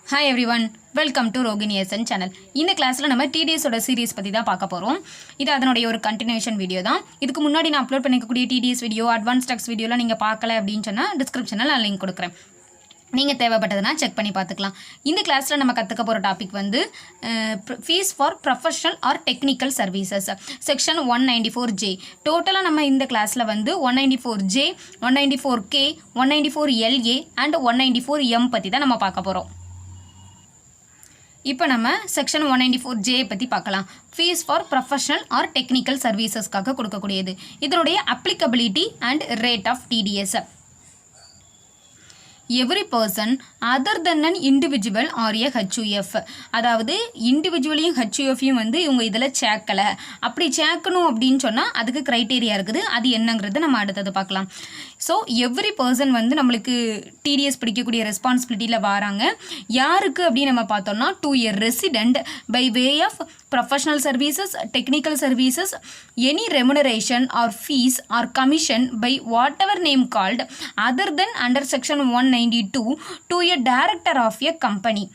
Hi everyone, welcome to Rogini SN channel. இந்த கிளாஸ்ல நம்ம TDS ஓட சீரிஸ் பத்தி தான் பார்க்க போறோம். இது அதனுடைய ஒரு கண்டினியூஷன் வீடியோ தான். இதுக்கு முன்னாடி நான் அப்லோட் பண்ணிக்கக்கூடிய TDS வீடியோ, அட்வான்ஸ் டெக்ஸ்ட் வீடியோலாம் நீங்க பார்க்கல அப்படினு சொன்னா டிஸ்கிரிப்ஷன்ல நான் லிங்க் கொடுக்கிறேன். நீங்க தேவைப்பட்டதுனா செக் பண்ணி பார்த்துக்கலாம். இந்த கிளாஸ்ல நம்ம கத்துக்க போற டாபிக் வந்து fees for professional or technical services section 194J. டோட்டலா நம்ம இந்த கிளாஸ்ல வந்து 194J, 194K, 194LA and 194M பத்தி தான் நம்ம பார்க்க போறோம். இப்போ நம்ம செக்ஷன் 194J பற்றி பார்க்கலாம். Fees for professional or technical சர்வீசஸ்க்காக கொடுக்கக்கூடியது. இதனுடைய applicability and rate of TDS. Every person other than an individual or a HUF, அதாவது இண்டிவிஜுவலையும் HUFையும் வந்து இவங்க இதில் சேர்க்கலை. அப்படி சேர்க்கணும் அப்படின்னு சொன்னால் அதுக்கு க்ரைட்டீரியா இருக்குது. அது என்னங்கிறத நம்ம அடுத்தது பார்க்கலாம். ஸோ எவ்ரி பர்சன் வந்து நம்மளுக்கு டிடிஎஸ் பிடிக்கக்கூடிய ரெஸ்பான்சிபிலிட்டியில் வராங்க. யாருக்கு அப்படின்னு நம்ம பார்த்தோம்னா to a resident by way of professional services, technical services, any remuneration or fees or commission by whatever name called other than under section 192 to a director of a company.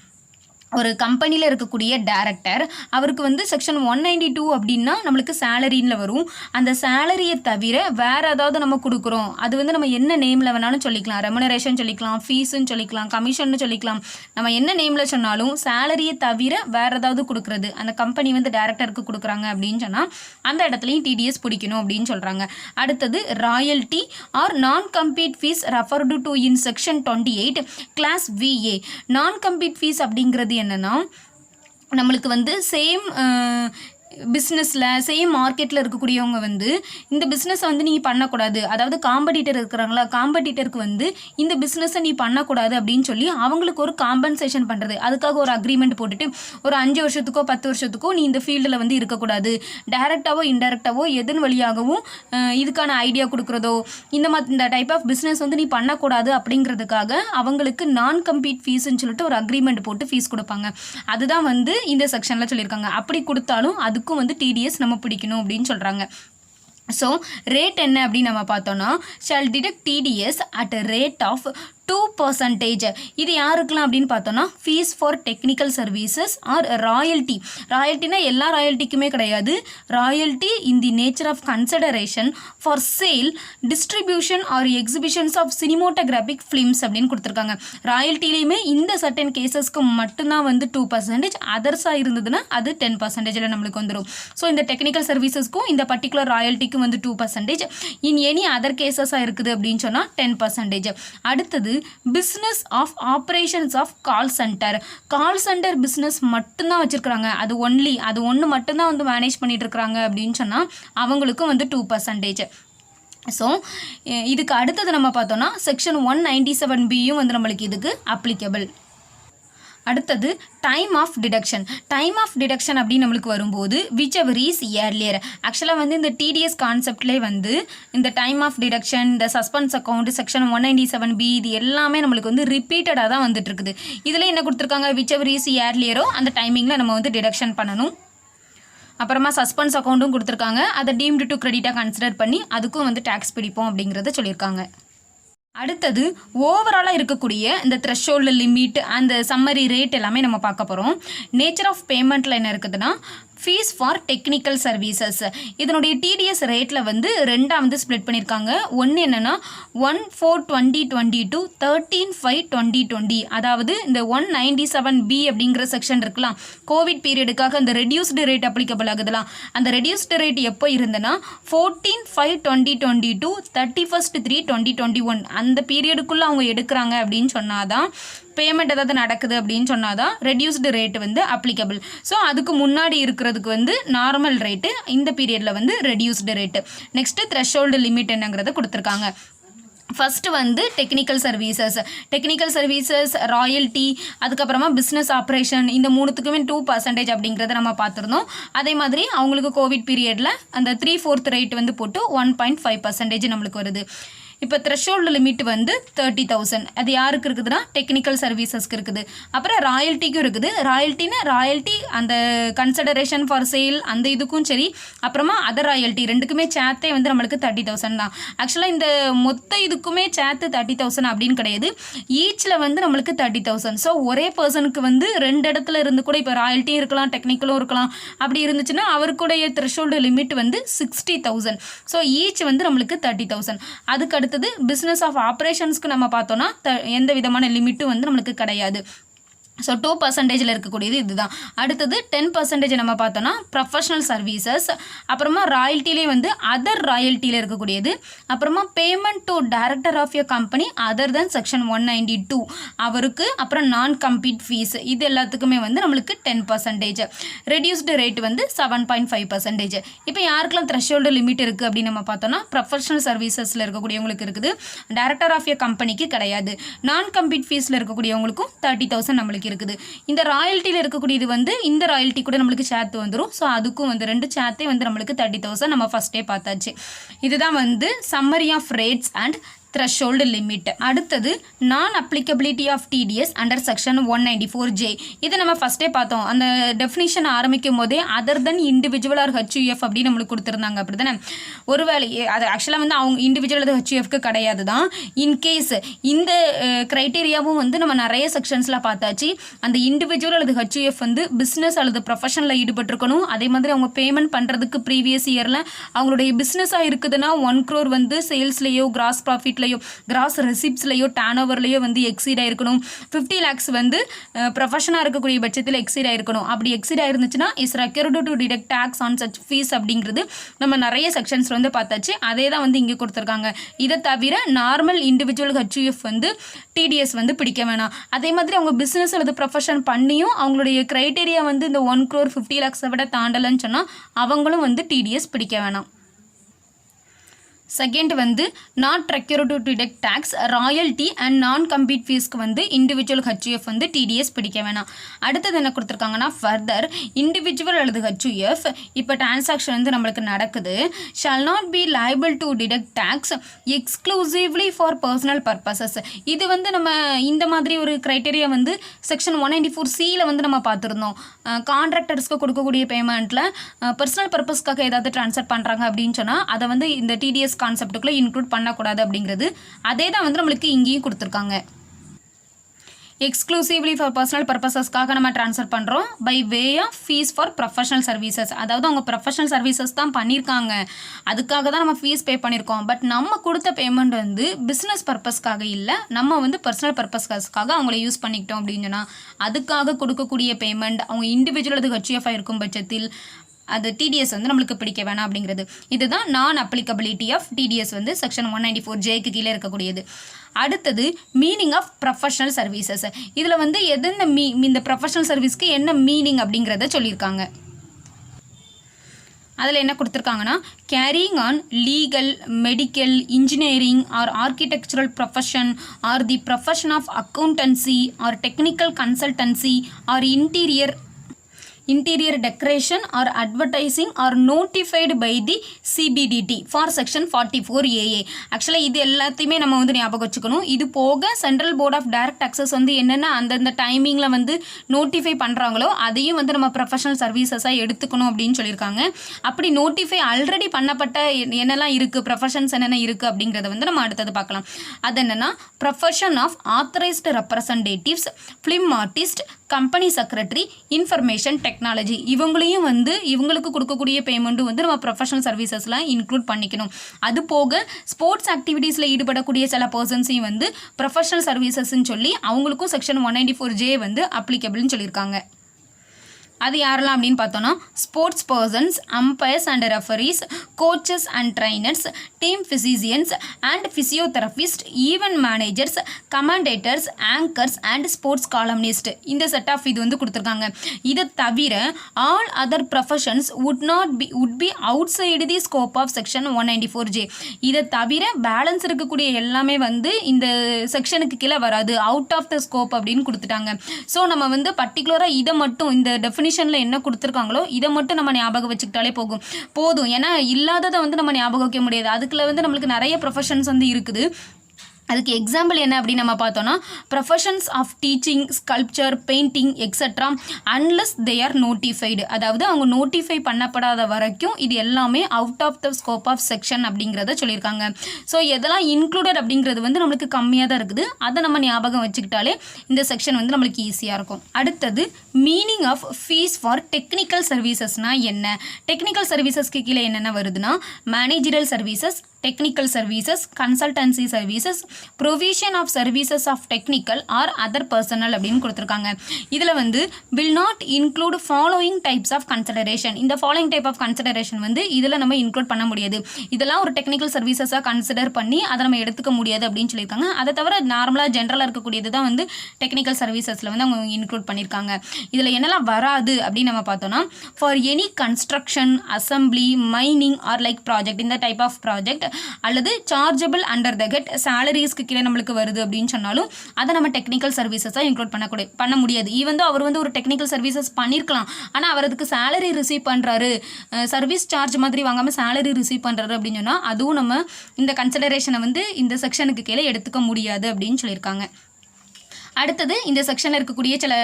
ஒரு கம்பெனியில் இருக்கக்கூடிய director, அவருக்கு வந்து section 192 அப்படின்னா நம்மளுக்கு சேலரின்னு வரும். அந்த சேலரியை தவிர வேறு ஏதாவது நம்ம கொடுக்குறோம், அது வந்து நம்ம என்ன நேமில் வேணாலும் சொல்லிக்கலாம். ரெமுனரேஷன் சொல்லிக்கலாம், ஃபீஸுன்னு சொல்லிக்கலாம், கமிஷன்னு சொல்லிக்கலாம். நம்ம என்ன நேமில் சொன்னாலும் சேலரியை தவிர வேறு ஏதாவது கொடுக்குறது, அந்த கம்பெனி வந்து டைரக்டருக்கு கொடுக்குறாங்க அப்படின்னு சொன்னால் அந்த இடத்துலையும் டிடிஎஸ் பிடிக்கணும் அப்படின்னு சொல்கிறாங்க. அடுத்தது royalty or non compete fees referred to in section 28 clause VA. Non compete fees அப்படிங்கிறது என்னன்னா நம்மளுக்கு வந்து சேம் பிஸ்னஸில் சேம் மார்க்கெட்டில் இருக்கக்கூடியவங்க வந்து இந்த பிஸ்னஸை வந்து நீங்கள் பண்ணக்கூடாது, அதாவது காம்படிட்டர் இருக்கிறாங்களா, காம்படிட்டருக்கு வந்து இந்த பிஸ்னஸை நீ பண்ணக்கூடாது அப்படின்னு சொல்லி அவங்களுக்கு ஒரு காம்பன்சேஷன் பண்ணுறது. அதுக்காக ஒரு அக்ரிமெண்ட் போட்டுட்டு ஒரு 5 வருஷத்துக்கோ 10 வருஷத்துக்கோ நீ இந்த ஃபீல்டில் வந்து இருக்கக்கூடாது, டைரெக்டாவோ இன்டைரக்டாவோ எதன் வழியாகவும் இதுக்கான ஐடியா கொடுக்குறதோ இந்த டைப் ஆஃப் பிஸ்னஸ் வந்து நீ பண்ணக்கூடாது அப்படிங்கிறதுக்காக அவங்களுக்கு நான் கம்பீட் ஃபீஸ்ன்னு சொல்லிட்டு ஒரு அக்ரிமெண்ட் போட்டு ஃபீஸ் கொடுப்பாங்க. அதுதான் வந்து இந்த செக்ஷனில் சொல்லியிருக்காங்க. அப்படி கொடுத்தாலும் அதுக்கும் வந்து டிடிஎஸ் நம்ம பிடிக்கணும் அப்படின்னு சொல்கிறாங்க. ஸோ ரேட் என்ன அப்படின்னு நம்ம பார்த்தோன்னா shall deduct TDS at rate of 2%. இது யாருக்கெல்லாம் அப்படின்னு பார்த்தோன்னா fees for technical services or royalty. ராயல்ட்டினா எல்லா ராயல்ட்டிக்குமே கிடையாது. Royalty in the nature of consideration for sale, distribution or exhibitions of cinematographic films அப்படின்னு கொடுத்துருக்காங்க. ராயல்ட்டிலையுமே இந்த சர்டன் கேசஸ்க்கு மட்டும்தான் வந்து 2%, அதர்ஸாக இருந்ததுன்னா அது 10% நம்மளுக்கு வந்துடும். ஸோ இந்த டெக்னிக்கல் சர்வீசஸ்க்கும் இந்த பர்டிகுலர் ராயல்ட்டிக்கும் வந்து 2%, இன் எனி அதர் கேசஸாக இருக்குது அப்படின்னு சொன்னால் 10%. அடுத்தது business of operations of call centre. Call centre business மட்டும்தான் வச்சுருக்குறாங்க, அது ஒன்று மட்டும்தான் வந்து மேனேஜ் பண்ணிட்டு இருக்கிறாங்க அப்படின்னு சொன்னால் அவங்களுக்கும் வந்து 2%. ஸோ இதுக்கு அடுத்தது நம்ம பார்த்தோன்னா செக்ஷன் 197Bயும் வந்து நம்மளுக்கு இதுக்கு அப்ளிகபிள். அடுத்தது time of deduction. Time of deduction அப்படின்னு நம்மளுக்கு வரும்போது விச் எவர் இஸ் ஏர்லியர். ஆக்சுவலாக வந்து இந்த டிடிஎஸ் கான்செப்ட்லேயே வந்து இந்த டைம் ஆஃப் டிடக்ஷன், இந்த சஸ்பென்ஸ் அக்கௌண்ட், செக்ஷன் 197B இது எல்லாமே நம்மளுக்கு வந்து ரிப்பீட்டடாக தான் வந்துட்டு இருக்குது. இதில் என்ன கொடுத்துருக்காங்க, விச் எவர் இஸ் ஏர்லியரோ அந்த டைமிங்கில் நம்ம வந்து டிடக்ஷன் பண்ணணும். அப்புறமா சஸ்பென்ஸ் அக்கௌண்ட்டும் கொடுத்துருக்காங்க, அதை டீம்டு டு கிரெடிட்டாக கன்சிடர் பண்ணி அதுக்கும் வந்து டேக்ஸ் பிடிப்போம் அப்படிங்கிறத சொல்லியிருக்காங்க. அடுத்தது ஓவராலாக இருக்கக்கூடிய இந்த த்ரெஷோல்டு லிமிட் அந்த சம்மரி ரேட் எல்லாமே நம்ம பார்க்க போகிறோம். நேச்சர் ஆஃப் பேமெண்ட்டில் என்ன இருக்குதுன்னா ஃபீஸ் ஃபார் டெக்னிக்கல் சர்வீசஸ். இதனுடைய டிடிஎஸ் ரேட்டில் வந்து ரெண்டாக வந்து ஸ்ப்ளிட் பண்ணியிருக்காங்க. ஒன்று என்னென்னா 1/4/2020 13/5/2020. அதாவது இந்த 197B அப்படிங்கிற செக்ஷன் இருக்கலாம், கோவிட் பீரியடுக்காக அந்த ரெடியூஸ்டு ரேட் அப்ளிகபிள் ஆகுதுலாம். அந்த ரெடியூஸ்டு ரேட் எப்போ இருந்ததுன்னா 14/5/2020 to 31/3/2021 அந்த பீரியடுக்குள்ளே அவங்க எடுக்கிறாங்க அப்படின்னு சொன்னாதான், பேமெண்ட் ஏதாவது நடக்குது அப்படின்னு சொன்னாதான் ரெடியூஸ்டு ரேட் வந்து அப்ளிகபிள். ஸோ அதுக்கு முன்னாடி இருக்கிறதுக்கு வந்து நார்மல் ரேட்டு, இந்த பீரியடில் வந்து reduced rate. Next threshold limit என்னங்கிறத கொடுத்துருக்காங்க. ஃபஸ்ட்டு வந்து டெக்னிக்கல் சர்வீசஸ், ராயல்ட்டி, அதுக்கப்புறமா பிஸ்னஸ் ஆப்ரேஷன், இந்த மூணுத்துக்குமே 2% அப்படிங்கிறத நம்ம பார்த்துருந்தோம். அதே மாதிரி அவங்களுக்கு கோவிட் பீரியடில் அந்த 3/4 ரேட் வந்து போட்டு 1.5% நம்மளுக்கு வருது. இப்போ த்ரெஷோல்டு லிமிட் வந்து 30,000. அது யாருக்கு இருக்குதுன்னா டெக்னிக்கல் சர்வீசஸ்க்கு இருக்குது. அப்புறம் ராயல்ட்டிக்கும் இருக்குது. ராயல்ட்டி அந்த கன்சிடரேஷன் ஃபார் சேல் அந்த இதுக்கும் சரி, அப்புறமா அதர் ராயல்ட்டி ரெண்டுக்குமே சேர்த்தே வந்து நம்மளுக்கு 30,000 தான். ஆக்சுவலாக இந்த மொத்த இதுக்குமே சேர்த்து 30,000 அப்படின்னு கிடையாது. ஈச்சில் வந்து நம்மளுக்கு 30,000. ஸோ ஒரே பர்சனுக்கு வந்து 2 இடத்துல இருந்து கூட இப்போ ராயல்ட்டியும் இருக்கலாம், டெக்னிக்கலும் இருக்கலாம். அப்படி இருந்துச்சுன்னா அவருக்குடைய த்ரெஷோல்டு லிமிட் வந்து 60,000. ஸோ ஈச் வந்து நம்மளுக்கு 30,000. அதுக்கு அடுத்தது பிஸ்னஸ் ஆஃப் ஆப்ரேஷன்ஸ்க்கு நம்ம பார்த்தோன்னா எந்த விதமான லிமிட்டும் வந்து நம்மளுக்கு கிடையாது. ஸோ 2% இருக்கக்கூடியது இதுதான். அடுத்தது 10% நம்ம பார்த்தோன்னா ப்ரொஃபஷனல் சர்வீசஸ், அப்புறமா ராயல்ட்டிலே வந்து அதர் ராயல்ட்டியில் இருக்கக்கூடியது, அப்புறமா payment to director of your company other than section 192 அவருக்கு, அப்புறம் நான் கம்பீட் ஃபீஸ், இது எல்லாத்துக்குமே வந்து நம்மளுக்கு 10%. ரெடியூஸ்டு ரேட் வந்து 7.5%. இப்போ யாருக்கெல்லாம் த்ரெஷோல்டு லிமிட் இருக்குது அப்படின்னு நம்ம பார்த்தோன்னா ப்ரொஃபஷனல் சர்வீசஸில் இருக்கக்கூடியவங்களுக்கு இருக்குது, டைரக்டர் ஆஃப் யர் கம்பெனிக்கு கிடையாது. நான் கம்பீட் ஃபீஸில் இருக்கக்கூடியவங்களுக்கும் 30,000 நம்மளுக்கு இருக்குது. இந்த ராயல்ட்டியில் இருக்கக்கூடியது வந்து இந்த ராயல்ட்டி கூட நம்மளுக்கு சேர்த்து வந்துடும். ஸோ அதுக்கும் வந்து 2 சேர்த்தே வந்து நம்மளுக்கு 30,000 நம்ம ஃபஸ்ட்டே பார்த்தாச்சு. இதுதான் வந்து summary of rates and threshold limit. அடுத்தது non applicability of TDS under section 194J. இதை நம்ம ஃபஸ்ட்டே பார்த்தோம். அந்த டெஃபினிஷன் ஆரம்பிக்கும் போதே other than individual or HUF அப்படின்னு நம்மளுக்கு கொடுத்துருந்தாங்க. அப்படி தானே? ஒருவேளை அது ஆக்சுவலாக வந்து அவங்க இண்டிவிஜுவல் அது HUFக்கு கிடையாது தான். இன்கேஸ் இந்த க்ரைட்டீரியாவும் வந்து நம்ம நிறைய செக்ஷன்ஸில் பார்த்தாச்சு. அந்த இண்டிவிஜுவல் அல்லது HUF வந்து பிஸ்னஸ் அல்லது ப்ரொஃபஷனில் ஈடுபட்டிருக்கணும். அதே மாதிரி அவங்க பேமெண்ட் பண்ணுறதுக்கு ப்ரீவியஸ் இயரில் அவங்களுடைய பிஸ்னஸாக இருக்குதுன்னா 1 crore வந்து சேல்ஸ்லேயோ கிராஸ் ப்ராஃபிட் கிராஸ் ரெசிப்ட்ஸ்லையோ டர்ன் ஓவர்லையோ வந்து எக்ஸீட் ஆயிருக்கணும். 50 lakhs வந்து ப்ரொஃபஷனாக இருக்கக்கூடிய பட்சத்தில் எக்ஸீட் ஆயிருக்கணும். அப்படி எக்ஸீட் ஆயிருந்துச்சுன்னா is required to deduct tax on such fees அப்படிங்கிறது நம்ம நிறைய செக்ஷன்ஸ் வந்து பார்த்தாச்சு. அதே தான் வந்து இங்கே கொடுத்துருக்காங்க. இதை தவிர நார்மல் இண்டிவிஜுவல் HUF வந்து டிடிஎஸ் வந்து பிடிக்க வேணாம். அதே மாதிரி அவங்க பிஸ்னஸ் அல்லது ப்ரொஃபஷன் பண்ணியும் அவங்களுடைய க்ரைட்டீரியா வந்து இந்த 1 crore 50 lakhs விட தாண்டலைன்னு சொன்னால் அவங்களும் வந்து டிடிஎஸ் பிடிக்க வேணாம். செகண்ட் வந்து not required to deduct tax, royalty and non compete ஃபீஸ்க்கு வந்து இண்டிவிஜுவல் HUF வந்து டிடிஎஸ் பிடிக்க வேணாம். அடுத்தது என்ன கொடுத்துருக்காங்கன்னா ஃபர்தர் இண்டிவிஜுவல் அல்லது HUF இப்போ டிரான்சாக்ஷன் வந்து நம்மளுக்கு நடக்குது shall not be liable to deduct tax exclusively for personal purposes. இது வந்து நம்ம இந்த மாதிரி ஒரு க்ரைட்டீரியா வந்து செக்ஷன் 194Cயில் வந்து நம்ம பார்த்துருந்தோம். கான்ட்ராக்டர்ஸ்க்கு கொடுக்கக்கூடிய பேமெண்ட்டில் பர்சனல் பர்பஸ்க்காக ஏதாவது ட்ரான்ஸ்ஃபர் பண்ணுறாங்க அப்படின்னு சொன்னால் அதை வந்து இந்த டிடிஎஸ் கான்செப்டுக்குள்ளே இன்க்ளூட் பண்ணக்கூடாது அப்படிங்கிறது. அதே தான் வந்து நம்மளுக்கு இங்கேயும் கொடுத்துருக்காங்க. எக்ஸ்க்ளூசிவ்லி ஃபார் பர்சனல் பர்பஸஸ்க்காக நம்ம ட்ரான்ஸ்ஃபர் பண்ணுறோம் by way of fees for professional services. அதாவது அவங்க ப்ரொஃபஷனல் சர்வீசஸ் தான் பண்ணியிருக்காங்க, அதுக்காக தான் நம்ம ஃபீஸ் பே பண்ணியிருக்கோம். பட் நம்ம கொடுத்த பேமெண்ட் வந்து பிஸ்னஸ் பர்பஸ்க்காக இல்லை, நம்ம வந்து பர்சனல் பர்பஸ்க்காக அவங்கள யூஸ் பண்ணிக்கிட்டோம் அப்படின்னு சொன்னால் அதுக்காக கொடுக்கக்கூடிய பேமெண்ட் அவங்க இண்டிவிஜுவல் அது HUF இருக்கும் பட்சத்தில் அது டிடிஎஸ் வந்து நம்மளுக்கு பிடிக்க வேணாம் அப்படிங்கிறது. இதுதான் நான் அப்ளிகபிலிட்டி ஆஃப் டிடிஎஸ் வந்து செக்ஷன் 194Jக்கு கீழே இருக்கக்கூடியது. அடுத்தது மீனிங் ஆஃப் ப்ரொஃபஷனல் சர்வீசஸ். இதில் வந்து எதுன்னு இந்த ப்ரொஃபஷனல் சர்வீஸ்க்கு என்ன மீனிங் அப்படிங்கிறத சொல்லியிருக்காங்க. அதில் என்ன கொடுத்துருக்காங்கன்னா carrying on legal, medical, engineering or architectural profession or the profession of accountancy or technical consultancy or interior decoration or advertising are notified by the CBDT for section 44AA. ஆக்சுவலாக இது எல்லாத்தையுமே நம்ம வந்து ஞாபகம் வச்சுக்கணும். இது போக Central Board of Direct Taxes வந்து என்னென்ன அந்தந்த டைமிங்கில் வந்து நோட்டிஃபை பண்ணுறாங்களோ அதையும் வந்து நம்ம ப்ரொஃபஷனல் சர்வீசஸாக எடுத்துக்கணும் அப்படின்னு சொல்லியிருக்காங்க. அப்படி நோட்டிஃபை ஆல்ரெடி பண்ணப்பட்ட என்னெல்லாம் இருக்குது, ப்ரொஃபஷன்ஸ் என்னென்ன இருக்குது அப்படிங்கிறத வந்து நம்ம அடுத்தது பார்க்கலாம். அது என்னென்னா profession of authorised representatives, film artist, company secretary, information technology, இவங்களையும் வந்து இவங்களுக்கு கொடுக்கக்கூடிய பேமெண்ட்டும் வந்து நம்ம ப்ரொஃபஷனல் சர்வீசஸ்லாம் இன்க்ளூட் பண்ணிக்கணும். அது போக ஸ்போர்ட்ஸ் ஆக்டிவிட்டீஸில் ஈடுபடக்கூடிய சில பர்சன்ஸையும் வந்து ப்ரொஃபஷனல் சர்வீசஸ்ன்னு சொல்லி அவங்களுக்கும் செக்ஷன் 194J வந்து அப்ளிகபிள்னு சொல்லியிருக்காங்க. அது யாரெல்லாம் அப்படின்னு பார்த்தோன்னா sports persons, umpires and referees, coaches and trainers, team physicians and physiotherapist, event managers, commentators, anchors and sports columnist. இந்த செட் ஆஃப் இது வந்து கொடுத்துருக்காங்க. இதை தவிர all other professions would be outside the scope of section 194J. இதை தவிர balance இருக்கக்கூடிய எல்லாமே வந்து இந்த செக்ஷனுக்கு கீழே வராது, அவுட் ஆஃப் த ஸ்கோப் அப்படின்னு கொடுத்துட்டாங்க. ஸோ நம்ம வந்து பர்டிகுலராக இதை மட்டும் இந்த டெஃபினிஷன் டெஃபினிஷனில் என்ன கொடுத்துருக்காங்களோ இதை மட்டும் நம்ம ஞாபகம் வச்சுக்கிட்டாலே போதும். ஏன்னா இல்லாததை வந்து நம்ம ஞாபகம் வைக்க முடியாது. அதுக்குள்ள வந்து நம்மளுக்கு நிறைய ப்ரொஃபஷன்ஸ் வந்து இருக்குது. அதுக்கு எக்ஸாம்பிள் என்ன அப்படின்னு நம்ம பார்த்தோன்னா professions of teaching, sculpture, painting etcetera unless they are notified. அதாவது அவங்க நோட்டிஃபை பண்ணப்படாத வரைக்கும் இது எல்லாமே out of the scope of section அப்படிங்கிறத சொல்லியிருக்காங்க. ஸோ எதெல்லாம் இன்க்ளூடட் அப்படிங்கிறது வந்து நம்மளுக்கு கம்மியாக தான் இருக்குது. அதை நம்ம ஞாபகம் வச்சுக்கிட்டாலே இந்த செக்ஷன் வந்து நம்மளுக்கு ஈஸியாக இருக்கும். அடுத்தது meaning of fees for technical சர்வீசஸ்னால் என்ன? டெக்னிக்கல் சர்வீசஸ்க்கு கீழே என்னென்ன வருதுன்னா managerial services, technical services, consultancy services, provision of services of technical or other personnel அப்படின்னு கொடுத்துருக்காங்க. இதில் வந்து will not include following types of consideration. இந்த following type of consideration வந்து இதில் நம்ம இன்க்ளூட் பண்ண முடியாது. இதெல்லாம் ஒரு டெக்னிக்கல் சர்வீசஸாக கன்சிடர் பண்ணி அதை நம்ம எடுத்துக்க முடியாது அப்படின்னு சொல்லியிருக்காங்க. அதை தவிர நார்மலாக ஜென்ரலாக இருக்கக்கூடியது தான் வந்து டெக்னிக்கல் சர்வீசஸில் வந்து அவங்க இன்க்ளூட் பண்ணியிருக்காங்க. இதில் என்னெல்லாம் வராது அப்படின்னு நம்ம பார்த்தோன்னா for any construction, assembly, mining or like project, இந்த டைப் ஆஃப் ப்ராஜெக்ட் அல்லது சார்ஜபிள் அண்டர் த ஹெட் சேலரிஸ்க்கு கீழே நம்மளுக்கு வருது அப்படின்னு சொன்னாலும் அதை நம்ம டெக்னிக்கல் சர்வீசஸாக இன்க்ளூட் பண்ண முடியாது. ஈவன் அவர் வந்து ஒரு டெக்னிக்கல் சர்வீசஸ் பண்ணியிருக்கலாம், ஆனால் அவர் அதுக்கு சேலரி ரிசீவ் பண்ணுறாரு, சர்வீஸ் சார்ஜ் மாதிரி வாங்காமல் சேலரி ரிசீவ் பண்ணுறாரு அப்படின்னு சொன்னால் அதுவும் நம்ம இந்த கன்சிடரேஷனை வந்து இந்த செக்ஷனுக்கு கீழே எடுத்துக்க முடியாது அப்படின்னு சொல்லியிருக்காங்க. அடுத்தது இந்த செக்ஷனில் இருக்கக்கூடிய சில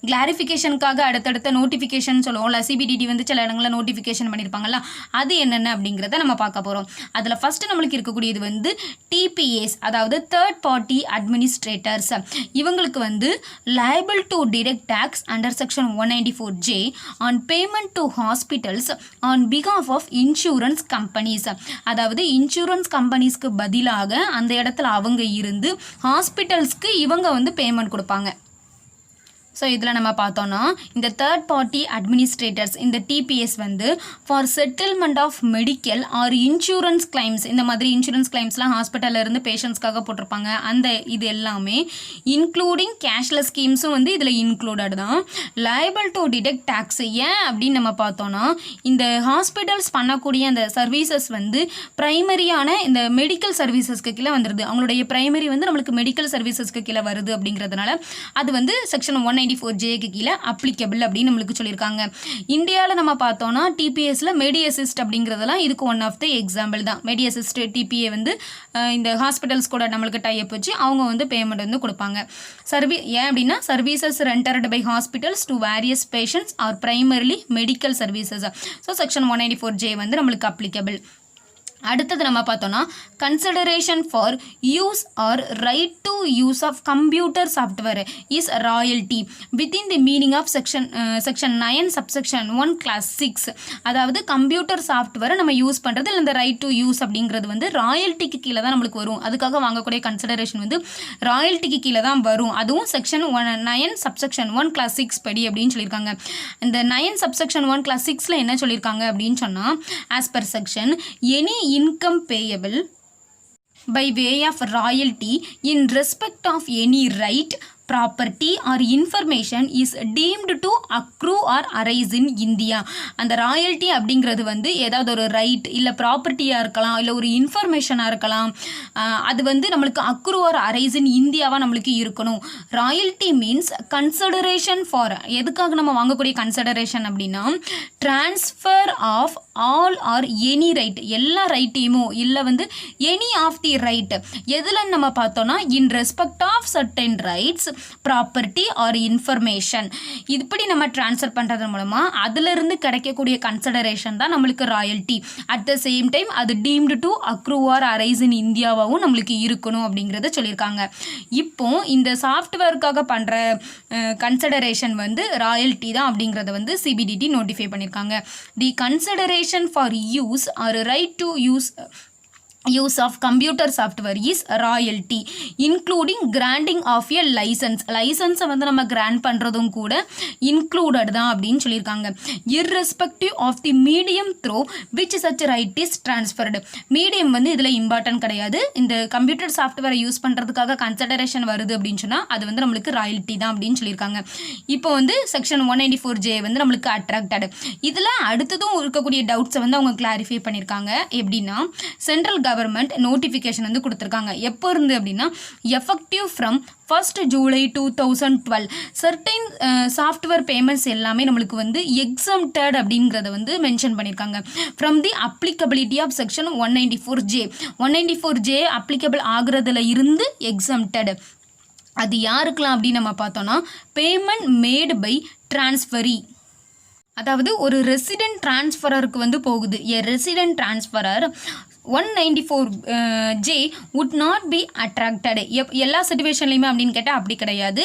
கிளாரிஃபிகேஷனுக்காக அடுத்தடுத்த நோட்டிஃபிகேஷன் சொல்லுவோம்ல, சிபிடிடி வந்து சில இடங்களில் நோட்டிஃபிகேஷன் பண்ணியிருப்பாங்கல்ல, அது என்னென்ன அப்படிங்கிறத நம்ம பார்க்க போகிறோம். அதில் ஃபஸ்ட்டு நம்மளுக்கு இருக்கக்கூடியது வந்து டிபிஎஸ், அதாவது தேர்ட் பார்ட்டி அட்மினிஸ்ட்ரேட்டர்ஸ். இவங்களுக்கு வந்து liable to deduct tax under section 194J on payment to hospitals on பிகாஃப் ஆஃப் இன்சூரன்ஸ் கம்பெனிஸ். அதாவது இன்சூரன்ஸ் கம்பெனிஸ்க்கு பதிலாக அந்த இடத்துல அவங்க இருந்து ஹாஸ்பிட்டல்ஸ்க்கு இவங்க வந்து பேமெண்ட் கொடுப்பாங்க. ஸோ இதில் நம்ம பார்த்தோன்னா இந்த தேர்ட் பார்ட்டி அட்மினிஸ்ட்ரேட்டர்ஸ், இந்த டிபிஎஸ் வந்து for settlement of medical or insurance claims, இந்த மாதிரி இன்சூரன்ஸ் கிளைம்ஸ்லாம் ஹாஸ்பிட்டலில் இருந்து பேஷண்ட்ஸ்க்காக போட்டிருப்பாங்க. அந்த இது எல்லாமே இன்க்ளூடிங் கேஷ்லெஸ் ஸ்கீம்ஸும் வந்து இதில் இன்க்ளூடட் தான். லைபிள் டு டிடெக்ட் டேக்ஸ் ஏன் அப்படின்னு நம்ம பார்த்தோன்னா இந்த ஹாஸ்பிட்டல்ஸ் பண்ணக்கூடிய அந்த சர்வீசஸ் வந்து ப்ரைமரியான இந்த மெடிக்கல் சர்வீசஸ்க்கு கீழே வந்துடுது. அவங்களுடைய ப்ரைமரி வந்து நம்மளுக்கு மெடிக்கல் சர்வீசஸ்க்கு கீழே வருது அப்படிங்கிறதுனால அது வந்து செக்ஷன் 194Jக்கு கீழே அப்ளிகபிள் அப்படின்னு நம்மளுக்கு சொல்லியிருக்காங்க. இந்தியாவில் நம்ம பார்த்தோன்னா டிபிஎஸ்ல மெடி அசிஸ்ட் அப்படிங்கிறதெல்லாம் இதுக்கு ஒன் ஆஃப் த எக்ஸாம்பிள் தான். மெடி அசிஸ்ட் டிபிஏ வந்து இந்த ஹாஸ்பிட்டல்ஸ் கூட நம்மளுக்கு டைப் வச்சு அவங்க வந்து பேமெண்ட் வந்து கொடுப்பாங்க. ஏன் அப்படின்னா services rendered by hospitals to various patients are primarily medical services. So section 194J வந்து நம்மளுக்கு அப்ளிகபிள். அடுத்தது நம்ம பார்த்தோன்னா consideration for use or right to use of computer software is royalty within the meaning of section 9 subsection 1 clause 6. அதாவது computer சாஃப்ட்வேரை நம்ம use பண்ணுறது இல்லை இந்த ரைட் டு யூஸ் அப்படிங்கிறது வந்து ராயல்ட்டிக்கு கீழே தான் நம்மளுக்கு வரும். அதுக்காக வாங்கக்கூடிய கன்சிடரேஷன் வந்து ராயல்ட்டிக்கு கீழே தான் வரும். அதுவும் செக்ஷன் 9 சப்செக்ஷன் 1 கிளாஸ் 6 படி அப்படின்னு சொல்லியிருக்காங்க. இந்த 9 சப்செக்ஷன் 1 கிளாஸ் 6ல் என்ன சொல்லியிருக்காங்க அப்படின்னு சொன்னால் as per section any income payable by way of royalty in respect of any right, property or information is deemed to accrue or arise in India. அந்த royalty அப்படிங்கிறது வந்து ஏதாவது ஒரு ரைட் இல்லை ப்ராப்பர்ட்டியாக இருக்கலாம், இல்லை ஒரு இன்ஃபர்மேஷனாக இருக்கலாம். அது வந்து நம்மளுக்கு அக்ரூ ஆர் அரைஸ் இன் இந்தியாவாக நம்மளுக்கு இருக்கணும். ராயல்ட்டி மீன்ஸ் கன்சிடரேஷன் ஃபார், எதுக்காக நம்ம வாங்கக்கூடிய கன்சிடரேஷன் அப்படின்னா transfer of all or any right, எல்லா ரைட்டையுமோ இல்லை வந்து எனி ஆஃப் தி ரைட் எதில் நம்ம பார்த்தோன்னா in respect of certain rights, property or information. இப்படி நம்ம ட்ரான்ஸ்ஃபர் பண்ணுறது மூலமாக அதிலிருந்து கிடைக்கக்கூடிய கன்சிடரேஷன் தான் நம்மளுக்கு royalty. At the same time அது deemed to accrue or arise in இந்தியாவாகவும் நம்மளுக்கு இருக்கணும் அப்படிங்கிறத சொல்லியிருக்காங்க. இப்போ இந்த சாஃப்ட்வேருக்காக பண்ணுற கன்சிடரேஷன் வந்து ராயல்ட்டி தான் அப்படிங்கிறத வந்து சிபிடிடி நோட்டிஃபை பண்ணியிருக்காங்க. The consideration for use or right to use of computer software is royalty including granting of a license. லைசன்ஸை வந்து நம்ம கிராண்ட் பண்ணுறதும் கூட இன்க்ளூடட் தான் அப்படின்னு சொல்லியிருக்காங்க. irrespective of the medium through which such right is transferred. Medium வந்து இதில் important கிடையாது. இந்த கம்ப்யூட்டர் சாஃப்ட்வேரை யூஸ் பண்ணுறதுக்காக கன்சிடரேஷன் வருது அப்படின்னு சொன்னால் அது வந்து நம்மளுக்கு ராயல்ட்டி தான் அப்படின்னு சொல்லியிருக்காங்க. இப்போ வந்து செக்ஷன் 194J வந்து நம்மளுக்கு அட்ராக்டட். இதில் அடுத்ததும் இருக்கக்கூடிய டவுட்ஸை வந்து அவங்க கிளாரிஃபை பண்ணியிருக்காங்க. எப்படின்னா சென்ட்ரல் கவர்மெண்ட் நோட்டிஃபிகேஷன் வந்து கொடுத்துருக்காங்க. எப்போ இருந்து அப்படின்னா effective from 1st July 2012 certain software payments எல்லாமே நம்மளுக்கு வந்து எக்ஸம்டட் அப்படிங்கிறத வந்து மென்ஷன் பண்ணியிருக்காங்க. From the applicability of section 194J applicable ஆகுறதுல இருந்து எக்ஸம்டட். அது யாருக்கெல்லாம் அப்படின்னு நம்ம பார்த்தோன்னா பேமெண்ட் மேடு பை டிரான்ஸ்ஃபரி, அதாவது ஒரு ரெசிடென்ட் டிரான்ஸ்ஃபரருக்கு வந்து போகுது. எ resident டிரான்ஸ்ஃபரர் 194J would not be attracted. எல்லா சிச்சுவேஷன்லையுமே அப்படின்னு கேட்டால் அப்படி கிடையாது.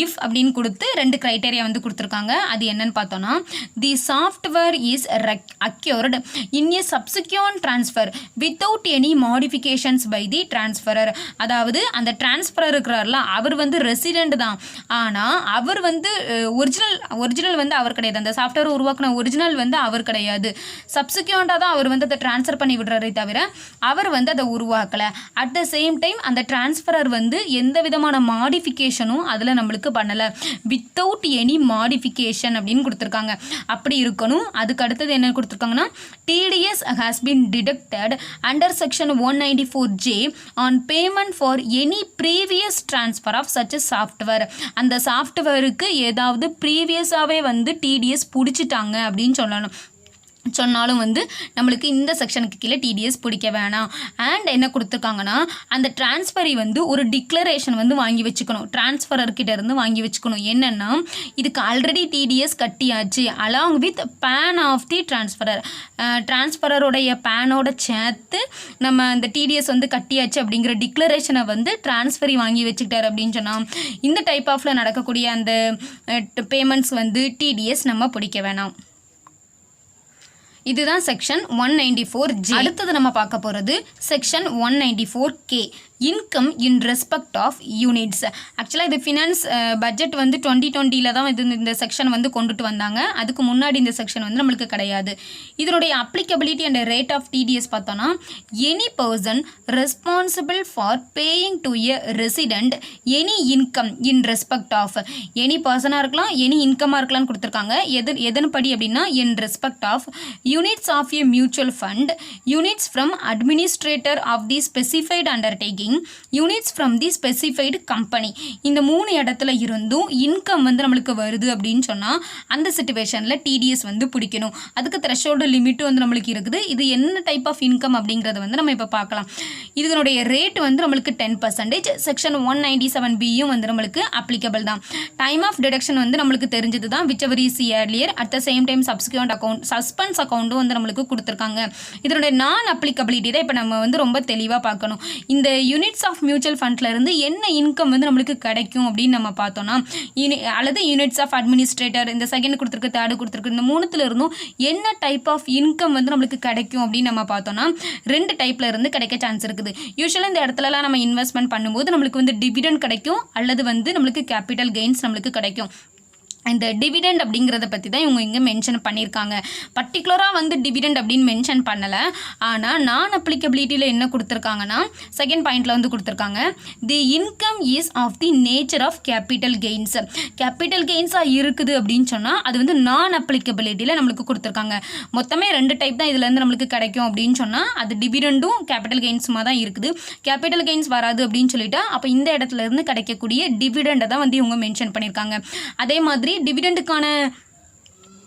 இஃப் அப்படின்னு கொடுத்து 2 க்ரைட்டேரியா வந்து கொடுத்துருக்காங்க. அது என்னன்னு பார்த்தோன்னா the software is acquired in a subsequent transfer without any modifications by the transferor. அதாவது அந்த டிரான்ஸ்ஃபரர் இருக்கிறார்ல அவர் வந்து ரெசிடென்ட் தான், ஆனால் அவர் வந்து ஒரிஜினல் வந்து அவர் கிடையாது. அந்த சாஃப்ட்வேர் உருவாக்குன ஒரிஜினல் வந்து அவர் கிடையாது. சப்சிக்வெண்ட்டாக தான் அவர் வந்து அதை ட்ரான்ஸ்ஃபர் பண்ணி விடுறாரே தவிர அவர் வந்து அதை உருவாக்கலை. அட் த சேம் டைம் அந்த டிரான்ஸ்ஃபரர் வந்து எந்த விதமான மாடிஃபிகேஷனும் அதில் நம்மளுக்கு பண்ணலை. வித்தவுட் எனி மாடிஃபிகேஷன் அப்படின்னு கொடுத்துருக்காங்க. அப்படி இருக்கணும். அதுக்கு அடுத்தது என்ன கொடுத்துருக்காங்கன்னா TDS has been deducted under section 194J on payment for any previous transfer of such a software. அந்த சாஃப்ட்வேருக்கு ஏதாவது ப்ரீவியஸாகவே வந்து TDS பிடிச்சிட்டாங்க அப்படின்னு சொன்னாலும் வந்து நம்மளுக்கு இந்த செக்ஷனுக்கு கீழே TDS பிடிக்க வேணாம். அண்ட் என்ன கொடுத்துருக்காங்கன்னா அந்த டிரான்ஸ்ஃபரை வந்து ஒரு டிக்ளரேஷன் வந்து வாங்கி வச்சுக்கணும், டிரான்ஸ்ஃபரர்கிட்ட இருந்து வாங்கி வச்சுக்கணும். என்னென்னா இதுக்கு ஆல்ரெடி TDS கட்டியாச்சு along with PAN of the டிரான்ஸ்ஃபரருடைய பேனோட சேர்த்து நம்ம அந்த TDS வந்து கட்டியாச்சு அப்படிங்கிற டிக்ளரேஷனை வந்து டிரான்ஸ்ஃபரி வாங்கி வச்சுக்கிட்டார் அப்படின்னு சொன்னால் இந்த டைப் ஆஃபில் நடக்கக்கூடிய அந்த பேமெண்ட்ஸ் வந்து TDS நம்ம பிடிக்க வேணாம். இதுதான் செக்ஷன் 194J. அடுத்தது நம்ம பார்க்க போகிறது section 194K, income in respect of units. ஆக்சுவலாக இது ஃபினான்ஸ் பட்ஜெட் வந்து 2020 தான் இந்த செக்ஷன் வந்து கொண்டுட்டு வந்தாங்க. அதுக்கு முன்னாடி இந்த செக்ஷன் வந்து நம்மளுக்கு கிடையாது. இதனுடைய applicability and rate of TDS பார்த்தோன்னா any person responsible for paying to a resident any income in respect of, any பர்சனாக இருக்கலாம் எனி இன்கமாக இருக்கலாம்னு கொடுத்துருக்காங்க. எதன் படி அப்படின்னா in respect of units of a mutual fund, units from administrator of the specified undertaking, units from the specified company. இந்த 3 இடத்துல இருந்தும் இன்கம் வந்து நம்மளுக்கு வருது அப்படின்னு சொன்னால் அந்த சிச்சுவேஷனில் TDS வந்து பிடிக்கணும். அதுக்கு த்ரெஷோல்டு லிமிட்டும் வந்து நம்மளுக்கு இருக்குது. இது என்ன டைப் ஆஃப் இன்கம் அப்படிங்கிறத வந்து நம்ம இப்போ பார்க்கலாம். இதனுடைய ரேட் வந்து நம்மளுக்கு 10%. செக்ஷன் 197Bயும் வந்து நம்மளுக்கு அப்ளிகபிள் தான். டைம் ஆஃப் டிடக்ஷன் வந்து நம்மளுக்கு தெரிஞ்சது தான், whichever is earlier. At the same time subsequent account suspense அக்கௌண்ட்டும் வந்து நம்மளுக்கு கொடுத்துருக்காங்க. இதனுடைய நான் அப்ளிகபிலிட்டி தான் இப்போ நம்ம வந்து ரொம்ப தெளிவாக பார்க்கணும். இந்த யூனிட்ஸ் ஆஃப் மியூச்சுவல் ஃபண்ட்ல இருந்து என்ன இன்கம் வந்து நம்மளுக்கு கிடைக்கும் அப்படின்னு நம்ம பார்த்தோம்னா அல்லது யூனிட்ஸ் ஆஃப் அட்மினிஸ்ட்ரேட்டர் இந்த செகண்ட் கொடுத்துருக்கு தேர்டு கொடுத்துருக்கு இந்த 3த்துல இருந்தும் என்ன டைப் ஆஃப் இன்கம் வந்து நம்மளுக்கு கிடைக்கும் அப்படின்னு நம்ம பார்த்தோம்னா 2 டைப்ல இருந்து கிடைக்க சான்ஸ் இருக்குது. யூஸ்வலாக இந்த இடத்துலலாம் நம்ம இன்வெஸ்ட்மெண்ட் பண்ணும்போது நம்மளுக்கு வந்து டிவிடெண்ட் கிடைக்கும் அல்லது வந்து நம்மளுக்கு கேபிட்டல் கெயின்ஸ் நம்மளுக்கு கிடைக்கும். இந்த டிவிடெண்ட் அப்படிங்கிறத பற்றி தான் இவங்க இங்கே மென்ஷன் பண்ணியிருக்காங்க. பர்டிகுலராக வந்து டிவிடெண்ட் அப்படின்னு மென்ஷன் பண்ணலை. ஆனால் நான் அப்ளிகபிலிட்டியில் என்ன கொடுத்துருக்காங்கன்னா செகண்ட் பாயிண்டில் வந்து கொடுத்துருக்காங்க the income is of the nature of capital gains. Capital கெயின்ஸாக இருக்குது அப்படின்னு சொன்னால் அது வந்து நான் அப்ளிகபிலிட்டியில் நம்மளுக்கு கொடுத்துருக்காங்க. மொத்தமே 2 டைப் தான் இதுலேருந்து நம்மளுக்கு கிடைக்கும் அப்படின்னு சொன்னால் அது டிவிடெண்டும் கேபிட்டல் கெயின்ஸுமாக தான் இருக்குது. கேபிட்டல் கெயின்ஸ் வராது அப்படின்னு சொல்லிட்டா அப்போ இந்த இடத்துல இருந்து கிடைக்கக்கூடிய டிவிடெண்டை தான் வந்து இவங்க மென்ஷன் பண்ணியிருக்காங்க. அதே மாதிரி டிவிடெண்டுக்கான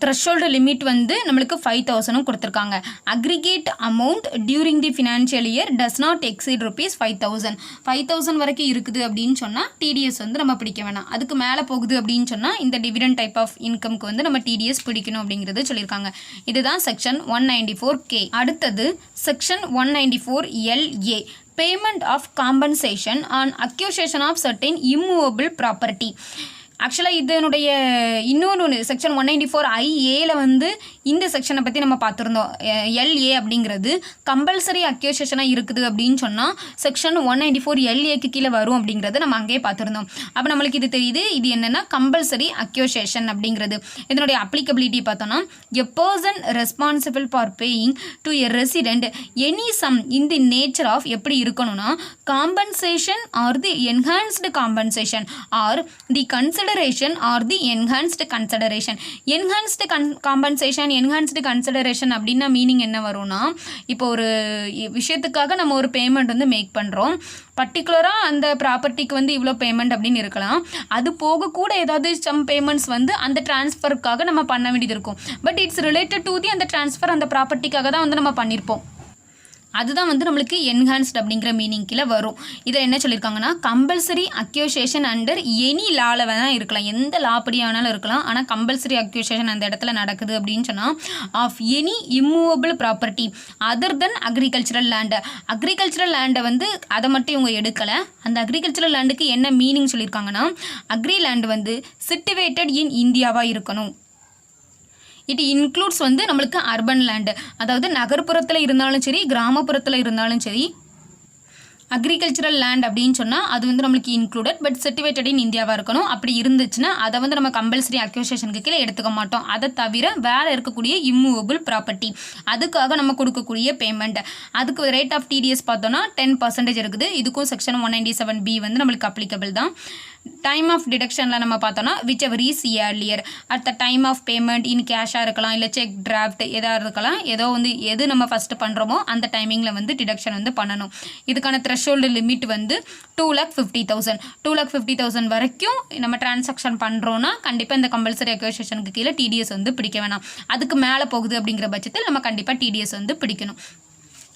த்ரெஷோல்டு லிமிட் வந்து நம்மளுக்கு 5,000 கொடுத்துருக்காங்க. Aggregate amount during the financial year does not exceed ₹5,000 வரைக்கும் இருக்குது அப்படின்னு சொன்னால் TDS வந்து நம்ம பிடிக்க வேணாம். அதுக்கு மேலே போகுது அப்படின்னு சொன்னால் இந்த டிவிடெண்ட் டைப் ஆஃப் இன்கம்க்கு வந்து நம்ம TDS பிடிக்கணும் அப்படிங்கிறது சொல்லியிருக்காங்க. இதுதான் செக்ஷன் 194K. அடுத்தது section 194LA, payment of compensation on acquisition of certain immovable property. ஆக்சுவலாக இதனுடைய இன்னொரு செக்ஷன் 194IA வந்து இந்த செக்ஷனை பற்றி நம்ம பார்த்துருந்தோம். LA அப்படிங்கிறது கம்பல்சரி அக்யூசேஷனாக இருக்குது அப்படின்னு சொன்னால் செக்ஷன் 194LAக்கு கீழே வரும் அப்படிங்கிறது நம்ம அங்கேயே பார்த்துருந்தோம். அப்போ நம்மளுக்கு இது தெரியுது இது என்னென்னா கம்பல்சரி அக்யூசேஷன் அப்படிங்கிறது. இதனுடைய அப்ளிகபிலிட்டி பார்த்தோன்னா a person responsible for paying to a resident any sum in the nature of எப்படி இருக்கணும்னா compensation or the enhanced compensation or the consider consideration or the enhanced consideration. Enhanced compensation, enhanced consideration அப்படின்னா meaning என்ன வரும்னா, இப்போ ஒரு விஷயத்துக்காக நம்ம ஒரு பேமெண்ட் வந்து மேக் பண்ணுறோம். பர்டிகுலராக அந்த ப்ராப்பர்ட்டிக்கு வந்து இவ்வளோ பேமெண்ட் அப்படின்னு இருக்கலாம். அது போக கூட ஏதாவது சம் பேமெண்ட்ஸ் வந்து அந்த ட்ரான்ஸ்ஃபருக்காக நம்ம பண்ண வேண்டியது இருக்கும். But it's related to the அந்த ட்ரான்ஸ்ஃபர், அந்த ப்ராப்பர்ட்டிக்காக தான் வந்து நம்ம பண்ணியிருப்போம். அதுதான் வந்து நம்மளுக்கு என்ஹான்ஸ்ட் அப்படிங்கிற மீனிங் கீழே வரும். இதில் என்ன சொல்லியிருக்காங்கன்னா, கம்பல்சரி அக்யூசேஷன் அண்டர் எனி லாவில் வேணால் இருக்கலாம், எந்த லா படி வேணாலும் இருக்கலாம். ஆனால் கம்பல்சரி அக்யூசேஷன் அந்த இடத்துல நடக்குது அப்படின்னு சொன்னால், of any immovable property other than agricultural land. Agricultural லேண்டை வந்து அதை மட்டும் இவங்க எடுக்கலை. அந்த அக்ரிகல்ச்சரல் லேண்டுக்கு என்ன மீனிங் சொல்லியிருக்காங்கன்னா, அக்ரி லேண்டு வந்து சிட்டுவேட்டட் இன் இந்தியாவாக இருக்கணும். இட் இன்க்ளூட்ஸ் வந்து நம்மளுக்கு அர்பன் லேண்டு, அதாவது நகர்ப்புறத்தில் இருந்தாலும் சரி கிராமப்புறத்தில் இருந்தாலும் சரி அக்ரிகல்ச்சரல் லேண்ட் அப்படின்னு சொன்னால் அது வந்து நம்மளுக்கு இன்க்ளூடட். பட் சிட்டுவேட்டட் இன் இந்தியாவாக இருக்கணும். அப்படி இருந்துச்சுன்னா அதை வந்து நம்ம கம்பல்சரி அக்யூசேஷனுக்கு கீழே எடுத்துக்க மாட்டோம். அதை தவிர வேறு இருக்கக்கூடிய இம்மூவபிள் ப்ராப்பர்ட்டி அதுக்காக நம்ம கொடுக்கக்கூடிய பேமெண்ட், அதுக்கு ரேட் ஆஃப் டிடிஎஸ் பார்த்தோன்னா 10% இருக்குது. இதுக்கும் செக்ஷன் 197B வந்து நம்மளுக்கு அப்ளிகபிள் தான். டைம் ஆஃப் டிடக்ஷனில் நம்ம பார்த்தோன்னா whichever is earlier at the time of payment in கேஷாக இருக்கலாம், இல்லை செக் டிராஃப்ட் எதாக இருக்கலாம். ஏதோ வந்து எது நம்ம ஃபஸ்ட்டு பண்ணுறோமோ அந்த டைமிங்கில் வந்து டிடக்ஷன் வந்து பண்ணணும். இதுக்கான த்ரெஷோல்டு லிமிட் வந்து 2,50,000. 2,50,000 வரைக்கும் நம்ம டிரான்சாக்ஷன் பண்ணுறோன்னா கண்டிப்பாக இந்த கம்பல்சரி அக்யூசேஷனுக்கு கீழே டிடிஎஸ் வந்து பிடிக்க வேணாம். அதுக்கு மேலே போகுது அப்படிங்கிற பட்சத்தில் நம்ம கண்டிப்பாக டிடிஎஸ் வந்து பிடிக்கணும்.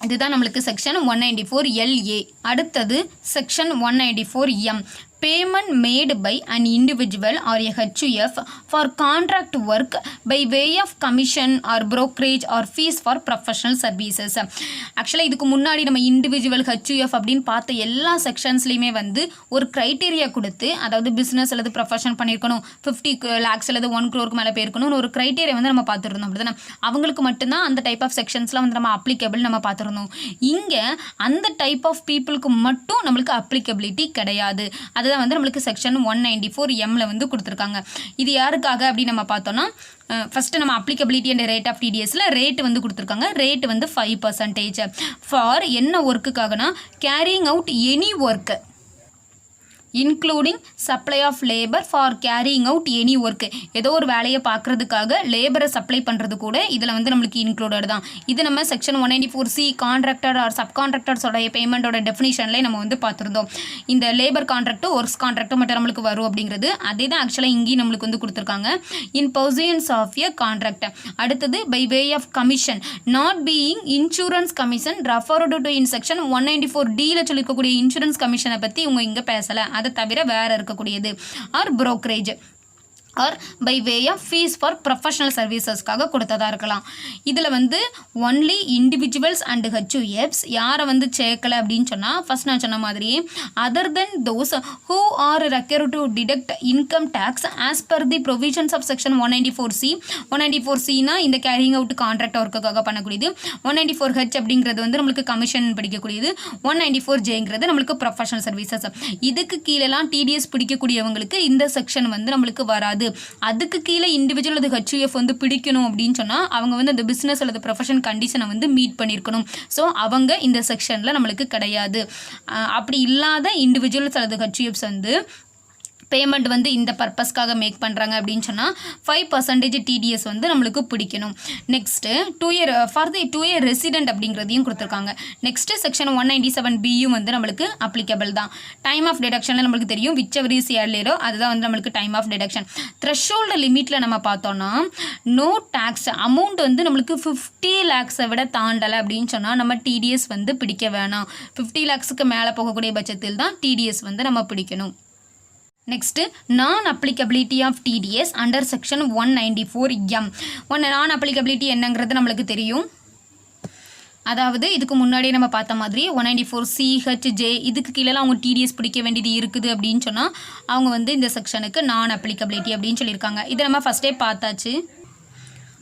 இதுதான் நம்மளுக்கு செக்ஷன் 194LA. அடுத்தது section 194M. Payment made by an individual or a HUF for contract work by way of commission or brokerage or fees for professional services. ஆக்சுவலாக இதுக்கு முன்னாடி நம்ம இண்டிவிஜுவல் HUF அப்படின்னு பார்த்த எல்லா செக்ஷன்ஸ்லையுமே வந்து ஒரு க்ரைட்டீரியா கொடுத்து, அதாவது பிஸ்னஸ் அல்லது ப்ரொஃபஷன் பண்ணியிருக்கணும், 50 lakhs அல்லது 1 crore மேலே போயிருக்கணும்னு ஒரு க்ரைட்டீரியா வந்து நம்ம பார்த்துருந்தோம். அப்படி தானே? அவங்களுக்கு மட்டும்தான் அந்த டைப் ஆஃப் செக்ஷன்ஸ்லாம் வந்து நம்ம அப்ளிகபிள் நம்ம பார்த்துருந்தோம். இங்கே அந்த டைப் ஆஃப் பீப்புளுக்கு மட்டும் நம்மளுக்கு அப்ளிகபிலிட்டி கிடையாது. அது வந்து நம்மளுக்கு செக்ஷன் 194Mல வந்து கொடுத்துருக்காங்க. இது யாருக்காக அப்படின்னு நம்ம பார்த்தோம்னா, ஃபஸ்ட்டு நம்ம அப்ளிகபிலிட்டி அண்ட் ரேட் ஆஃப் டிடிஎஸில் ரேட் வந்து கொடுத்துருக்காங்க. ரேட் வந்து 5% ஃபார் என்ன ஒர்க்குக்காகனா, carrying out any work including supply of labour for carrying out any work. ஏதோ ஒரு வேலையை பார்க்குறதுக்காக லேபரை சப்ளை பண்ணுறது கூட இதில் வந்து நம்மளுக்கு இன்க்ளூடட் தான். இது நம்ம section 194C contractor or sub கான்ட்ராக்டர்ஸோடைய பேமெண்ட்டோட டெஃபினிஷன்லேயே நம்ம வந்து பார்த்துருந்தோம். இந்த லேபர் கான்ட்ராக்டும் ஒர்க்ஸ் கான்ட்ராக்டும் மட்டும் நம்மளுக்கு வரும் அப்படிங்கிறது. அதே தான் ஆக்சுவலாக இங்கேயும் நம்மளுக்கு வந்து கொடுத்துருக்காங்க. In pursuance of a contract. அடுத்தது by way of commission not being insurance commission referred to in section 194Dயில் சொல்லியிருக்கக்கூடிய இன்சூரன்ஸ் கமிஷனை பற்றி இவங்க இங்கே பேசலை. அதை தவிர வேறு இருக்கக்கூடியது or brokerage or by way of fees for professional சர்வீசஸ்க்காக கொடுத்ததாக இருக்கலாம். இதில் வந்து ஒன்லி இண்டிவிஜுவல்ஸ் அண்ட் HUFs யாரை வந்து சேர்க்கலை அப்படின்னு சொன்னால், ஃபஸ்ட் நான் சொன்ன மாதிரி other than those who are required to deduct income tax as per the provisions of section 194C. 194Cனா இந்த கேரிங் அவுட் கான்ட்ராக்ட் ஒர்க்குக்காக பண்ணக்கூடியது. 194H அப்படிங்கிறது வந்து நம்மளுக்கு கமிஷன் படிக்கக்கூடியது. 194Jங்கிறது நம்மளுக்கு ப்ரொஃபஷனல் சர்வீசஸ். இதுக்கு கீழெல்லாம் டிடிஎஸ் பிடிக்கக்கூடியவங்களுக்கு இந்த செக்ஷன் வந்து நம்மளுக்கு வராது. அதுக்கு கீழே இண்டிவிஜுவல் அது HUF வந்து பிடிக்கணும் அப்படின்னு சொன்னால் அவங்க வந்து அந்த பிஸ்னஸ் அல்லது ப்ரொஃபஷன் கண்டிஷனை வந்து மீட் பண்ணியிருக்கணும். ஸோ அவங்க இந்த செக்ஷனில் நம்மளுக்கு கிடையாது. அப்படி இல்லாத இண்டிவிஜுவல்ஸ் அல்லது HUFs வந்து பேமெண்ட் வந்து இந்த பர்பஸ்க்காக மேக் பண்ணுறாங்க அப்படின்னு சொன்னால் 5% டிடிஎஸ் வந்து நம்மளுக்கு பிடிக்கணும். Next 2 year for the 2 year resident அப்படிங்கிறதையும் கொடுத்துருக்காங்க. நெக்ஸ்ட்டு செக்ஷன் 197Bயும் வந்து நம்மளுக்கு அப்ளிகபிள் தான். டைம் ஆஃப் டிடக்ஷனில் நம்மளுக்கு தெரியும் விச் எவர் இஸ் இயர்லியரோ அதுதான் வந்து நம்மளுக்கு டைம் ஆஃப் டிடக்ஷன். த்ரெஷோல்டு லிமிட்டில் நம்ம பார்த்தோன்னா நோ டேக்ஸ் அமௌண்ட் வந்து நம்மளுக்கு 50 lakhs விட தாண்டலை அப்படின்னு சொன்னால் நம்ம டிடிஎஸ் வந்து பிடிக்க வேணாம். 50 lakhsக்கு மேலே போகக்கூடிய பட்சத்தில் தான் டிடிஎஸ் வந்து நம்ம பிடிக்கணும். Next non applicability of TDS under section 194M. Non applicability என்னங்கிறது நம்மளுக்கு தெரியும். அதாவது இதுக்கு முன்னாடியே நம்ம பார்த்த மாதிரி 194CHJ இதுக்கு கீழே அவங்க டிடிஎஸ் பிடிக்க வேண்டியது இருக்குது அப்படின்னு சொன்னால் அவங்க வந்து இந்த செக்ஷனுக்கு நான் அப்ளிகபிலிட்டி அப்படின்னு சொல்லியிருக்காங்க. இதை நம்ம ஃபஸ்ட்டே பார்த்தாச்சு.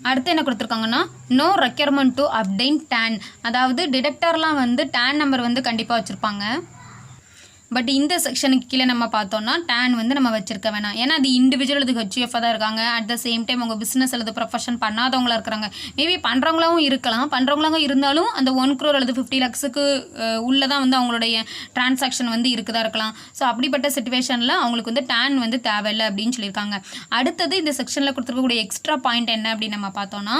அடுத்து என்ன கொடுத்துருக்காங்கன்னா, no requirement to obtain TAN. அதாவது டிடக்டர்லாம் வந்து டேன் நம்பர் வந்து கண்டிப்பாக வச்சுருப்பாங்க. பட் இந்த செக்ஷனுக்கு கீழே நம்ம பார்த்தோம்னா டேன் வந்து நம்ம வச்சிருக்க வேணாம். ஏன்னா அது இண்டிவிஜுவல் அது ஹெச்யூஎஃப் தான் இருக்காங்க. அட் த சேம் டைம் அவங்க பிஸ்னஸ் அல்லது ப்ரொஃபஷன் பண்ணாதவங்களா இருக்கிறாங்க. மேபி பண்ணுறவங்களாவும் இருக்கலாம். பண்ணுறவங்களாவும் இருந்தாலும் அந்த 1 crore அல்லது 50 lakhsக்கு உள்ளே தான் வந்து அவங்களுடைய டிரான்சாக்ஷன் வந்து இருக்குதா இருக்கலாம். ஸோ அப்படிப்பட்ட சிச்சுவேஷனில் அவங்களுக்கு வந்து டேன் வந்து தேவையில்லை அப்படின்னு சொல்லியிருக்காங்க. அடுத்தது இந்த செக்ஷனில் கொடுத்துருக்கக்கூடிய எக்ஸ்ட்ரா பாயிண்ட் என்ன அப்படின்னு நம்ம பார்த்தோம்னா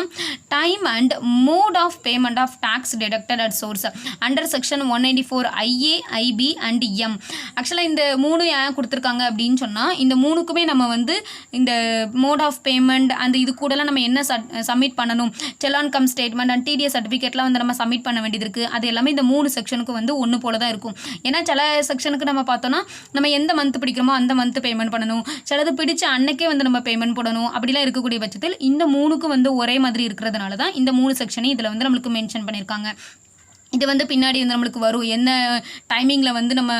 time and mode of payment of tax deducted at source under section 194 IA, IB அண்ட் M. ஆக்சுவலாக இந்த 3 ஏன் கொடுத்துருக்காங்க அப்படின்னு சொன்னால் இந்த 3க்குமே நம்ம வந்து இந்த மோட் ஆஃப் பேமெண்ட் அந்த இது கூடலாம் நம்ம என்ன சப்மிட் பண்ணணும், challan cum statement and TDS சர்டிஃபிகேட்லாம் வந்து நம்ம சப்மிட் பண்ண வேண்டியது இருக்குது. அது எல்லாமே இந்த 3 செக்ஷனுக்கு வந்து ஒன்று போல தான் இருக்கும். ஏன்னா சில செக்ஷனுக்கு நம்ம பார்த்தோன்னா நம்ம எந்த மந்த் பிடிக்கிறோமோ அந்த மந்த் பேமெண்ட் பண்ணணும், சிலது பிடிச்ச அன்னைக்கே வந்து நம்ம பேமெண்ட் போடணும். அப்படிலாம் இருக்கக்கூடிய பட்சத்தில் இந்த 3க்கு வந்து ஒரே மாதிரி இருக்கிறதுனால தான் இந்த 3 செக்ஷனையும் இதில் வந்து நம்மளுக்கு மென்ஷன் பண்ணியிருக்காங்க. இது வந்து பின்னாடி வந்து நம்மளுக்கு வரும் என்ன டைமிங்கில் வந்து நம்ம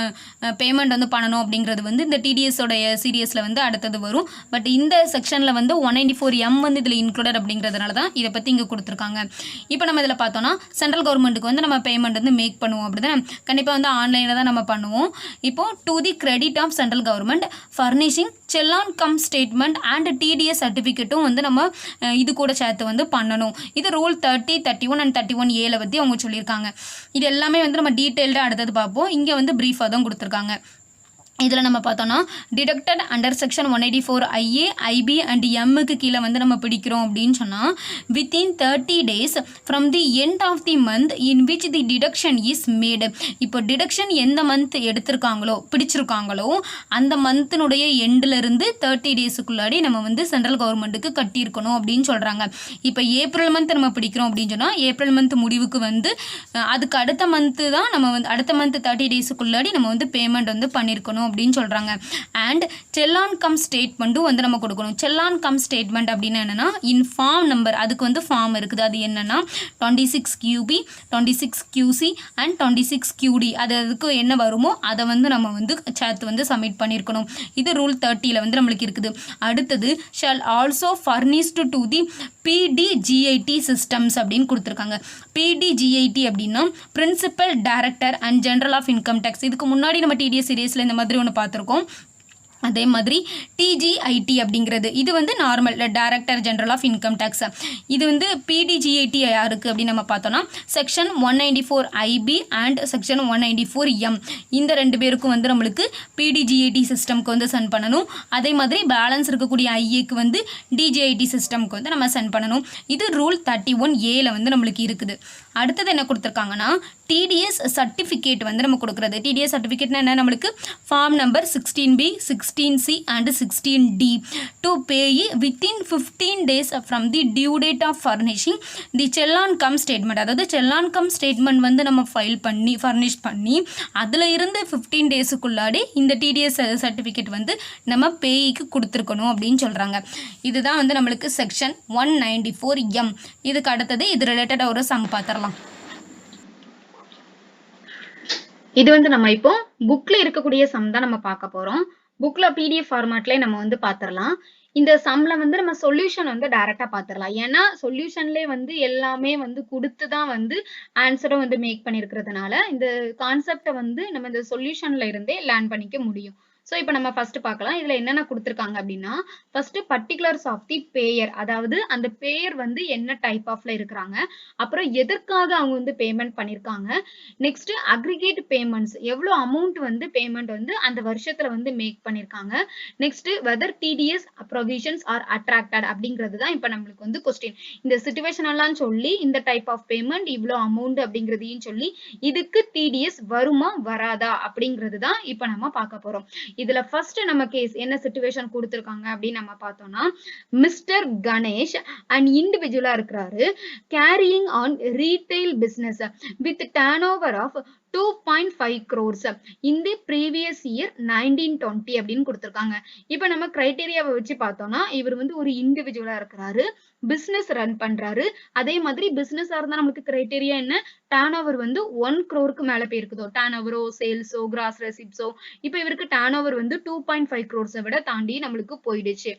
பேமெண்ட் வந்து பண்ணணும் அப்படிங்கிறது வந்து இந்த TDSோடைய சீரியஸில் வந்து அடுத்தது வரும். பட் இந்த செக்ஷனில் வந்து 194M வந்து இதில் இன்க்ளூடட் அப்படிங்கிறதுனால தான் இதை பற்றி இங்கே கொடுத்துருக்காங்க. இப்போ நம்ம இதில் பார்த்தோன்னா சென்ட்ரல் கவர்மெண்ட்டுக்கு வந்து நம்ம பேமெண்ட் வந்து மேக் பண்ணுவோம் அப்படி தான் கண்டிப்பாக வந்து ஆன்லைனில் தான் நம்ம பண்ணுவோம். இப்போது to the credit of central government furnishing challan cum statement and TDS சர்டிஃபிகேட்டும் வந்து நம்ம இது கூட சேர்த்து வந்து பண்ணணும். இது ரூல் 30, 31 அண்ட் 31A பற்றி அவங்க சொல்லியிருக்காங்க. இது எல்லாமே வந்து நம்ம டீட்டெயில்டாக அடுத்தது பார்ப்போம். இங்கே வந்து ப்ரீஃபாக தான் கொடுத்துருக்காங்க. இதில் நம்ம பார்த்தோன்னா deducted under section 184 IA, IB and Mக்கு கீழே வந்து நம்ம பிடிக்கிறோம் அப்படின்னு சொன்னால் within 30 days from the end of the month in which the deduction is made. இப்போ டிடக்ஷன் எந்த மந்த் எடுத்திருக்காங்களோ பிடிச்சிருக்காங்களோ அந்த மந்த்தினுடைய எண்டிலிருந்து 30 daysக்குள்ளாடி நம்ம வந்து சென்ட்ரல் கவர்மெண்ட்டுக்கு கட்டியிருக்கணும் அப்படின்னு சொல்கிறாங்க. இப்போ ஏப்ரல் மந்த் நம்ம பிடிக்கிறோம் அப்படின்னு சொன்னால் ஏப்ரல் மந்த் முடிவுக்கு வந்து அதுக்கு அடுத்த மந்த்து தான் நம்ம வந்து அடுத்த மந்த் 30 daysக்குள்ளாடி நம்ம வந்து பேமெண்ட் வந்து பண்ணியிருக்கணும் அப்படின்னு சொல்கிறாங்க. அண்ட் செல்லான் கம் ஸ்டேட்மெண்ட்டும் வந்து நம்ம கொடுக்கணும். செல்லான் கம் ஸ்டேட்மெண்ட் அப்படின்னு என்னென்னா இன்ஃபார்ம் நம்பர் அதுக்கு வந்து ஃபார்ம் இருக்குது. அது என்னென்னா 26QB, 26QC அண்ட் 26QD அதுக்கு என்ன வருமோ அதை வந்து நம்ம வந்து சேர்த்து வந்து சப்மிட் பண்ணியிருக்கணும். இது ரூல் 30ல் வந்து நம்மளுக்கு இருக்குது. அடுத்தது shall also furnished to the PDGIT systems அப்படின்னு கொடுத்துருக்காங்க. PDGIT அப்படின்னா principal director and general of income tax. இதுக்கு முன்னாடி நம்ம TDS சீரியஸில் இந்த மாதிரி ஒன்று பார்த்துருக்கோம். அதே மாதிரி TGIT அப்படிங்கிறது இது வந்து normal director general of income tax. இது வந்து PDGIT யாருக்கு அப்படின்னு நம்ம பார்த்தோன்னா section 194 IB and section 194 M இந்த 2 பேருக்கும் வந்து நம்மளுக்கு PDGIT சிஸ்டம்க்கு வந்து சென்ட் பண்ணணும். அதே மாதிரி பேலன்ஸ் இருக்கக்கூடிய IAக்கு வந்து DGIT சிஸ்டம்க்கு வந்து நம்ம சென்ட் பண்ணணும். இது ரூல் 31A வந்து நம்மளுக்கு இருக்குது. அடுத்தது என்ன கொடுத்துருக்காங்கன்னா TDS சர்டிஃபிகேட் வந்து நம்ம கொடுக்குறது. TDS சர்டிஃபிகேட்னா என்ன நம்மளுக்கு form number 16B, 16C and 16D to pay within 15 days from the due date of furnishing the challan cum statement. அதாவது செல்லான் கம் ஸ்டேட்மெண்ட் வந்து நம்ம ஃபைல் பண்ணி ஃபர்னிஷ் பண்ணி அதில் இருந்து 15 daysக்குள்ளாடி இந்த TDS சர்டிஃபிகேட் வந்து நம்ம பேய்க்கு கொடுத்துருக்கணும் அப்படின்னு சொல்கிறாங்க. இதுதான் வந்து நம்மளுக்கு செக்ஷன் 194M. இதுக்கு அடுத்தது இது ரிலேட்டடாக ஒரு சம் பார்த்துடலாம். இது வந்து நம்ம இப்போ புக்ல இருக்கக்கூடிய சம் தான் நம்ம பார்க்க போறோம். புக்ல PDF ஃபார்மேட்ல நம்ம வந்து பாத்திரலாம். இந்த சம்ல வந்து நம்ம சொல்யூஷன் வந்து டைரக்டா பாத்திரலாம். ஏன்னா சொல்யூஷன்லயே வந்து எல்லாமே வந்து கொடுத்துதான் வந்து ஆன்சரும் வந்து மேக் பண்ணிருக்கிறதுனால இந்த கான்செப்டை வந்து நம்ம இந்த சொல்யூஷன்ல இருந்தே லேர்ன் பண்ணிக்க முடியும். ஸோ இப்போ நம்ம ஃபர்ஸ்ட் பார்க்கலாம். இதுல என்னென்ன கொடுத்துருக்காங்க அப்படின்னா ஃபர்ஸ்ட் பர்டிகுலர்ஸ் ஆஃப் தி பேயர், அதாவது அந்த பேயர் வந்து என்ன டைப் ஆஃப்ல இருக்கிறாங்க, அப்புறம் எதற்காக அவங்க வந்து பேமெண்ட் பண்ணிருக்காங்க, நெக்ஸ்ட் அக்ரிகேட் பேமெண்ட்ஸ் எவ்வளவு அமௌண்ட் வந்து பேமெண்ட் வந்து அந்த வருஷத்துல வந்து மேக் பண்ணிருக்காங்க, next whether TDS provisions are attracted அப்படிங்கிறது தான் இப்போ நம்மளுக்கு வந்து கொஸ்டின். இந்த சிச்சுவேஷன் எல்லாம் சொல்லி இந்த டைப் ஆஃப் பேமெண்ட் இவ்வளோ அமௌண்ட் அப்படிங்கிறதையும் சொல்லி இதுக்கு TDS வருமா வராதா அப்படிங்கிறது தான் இப்போ நம்ம பார்க்க போறோம். இதுல ஃபர்ஸ்ட் நம்ம கேஸ் என்ன சிச்சுவேஷன் கொடுத்திருக்காங்க அப்படின்னு நம்ம பார்த்தோம்னா மிஸ்டர் கணேஷ் அண்ட் இண்டிவிஜுவலா இருக்கிறாரு carrying on retail business with turnover of 2.5 crores in the previous year 1920 அப்படின்னு கொடுத்திருக்காங்க. இப்ப நம்ம கிரைட்டீரியாவை வச்சு பார்த்தோம்னா இவர் வந்து ஒரு இண்டிவிஜுவலா இருக்கிறாரு, பிசினஸ் ரன் பண்றாரு. அதே மாதிரி பிசினஸா இருந்தா நமக்கு கிரைட்டீரியா என்ன, டர்ன் ஓவர் வந்து 1 crore மேல போயிருக்குதோ, டர்ன் ஓவரோ சேல்ஸோ கிராஸ் ரெசிப்ஸோ. இப்ப இவருக்கு டர்ன் ஓவர் வந்து 2.5 crores விட தாண்டி நம்மளுக்கு போயிடுச்சு.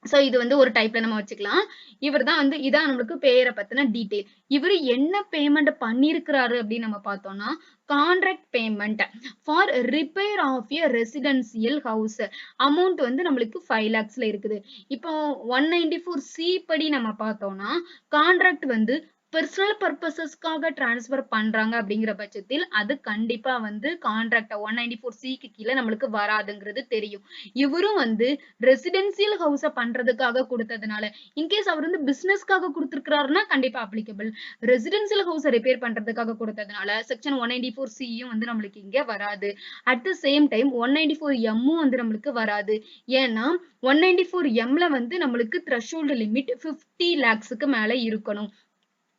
சோ இது வந்து ஒரு டைப்ல நம்ம வச்சுக்கலாம். இவர் தான் வந்து இதான் நம்மளுக்கு பேரை பத்தின டீடைல். இவரு என்ன பேமெண்ட் பண்ணியிருக்கிறாரு அப்படின்னு நம்ம பார்த்தோம்னா, contract payment for repair of a residential house. Amount வந்து நம்மளுக்கு 5 lakhsல இருக்குது. இப்போ 194C படி நம்ம பார்த்தோம்னா, கான்ட்ராக்ட் வந்து பெர்சனல் பர்பசஸ்க்காக டிரான்ஸ்ஃபர் பண்றாங்க அப்படிங்கிற பட்சத்தில் அது கண்டிப்பா வந்து கான்ட்ராக்ட் 194Cக்கு கீழே நம்மளுக்கு வராதுங்கிறது தெரியும். இவரும் வந்து ரெசிடென்சியல் ஹவுஸ பண்றதுக்காக கொடுத்ததுனால, இன்கேஸ் அவர் வந்து பிசினஸ்க்காக கொடுத்திருக்கிறாருன்னா கண்டிப்பா அப்ளிகபிள். ரெசிடென்சியல் ஹவுஸ ரிப்பேர் பண்றதுக்காக கொடுத்ததுனால செக்ஷன் 194Cயும் வந்து நம்மளுக்கு இங்க வராது. அட் த சேம் டைம் 194Mமும் வந்து நம்மளுக்கு வராது. ஏன்னா 194Mல வந்து நம்மளுக்கு த்ரெஷோல்டு லிமிட் 50 lakhsக்கு மேல இருக்கணும்.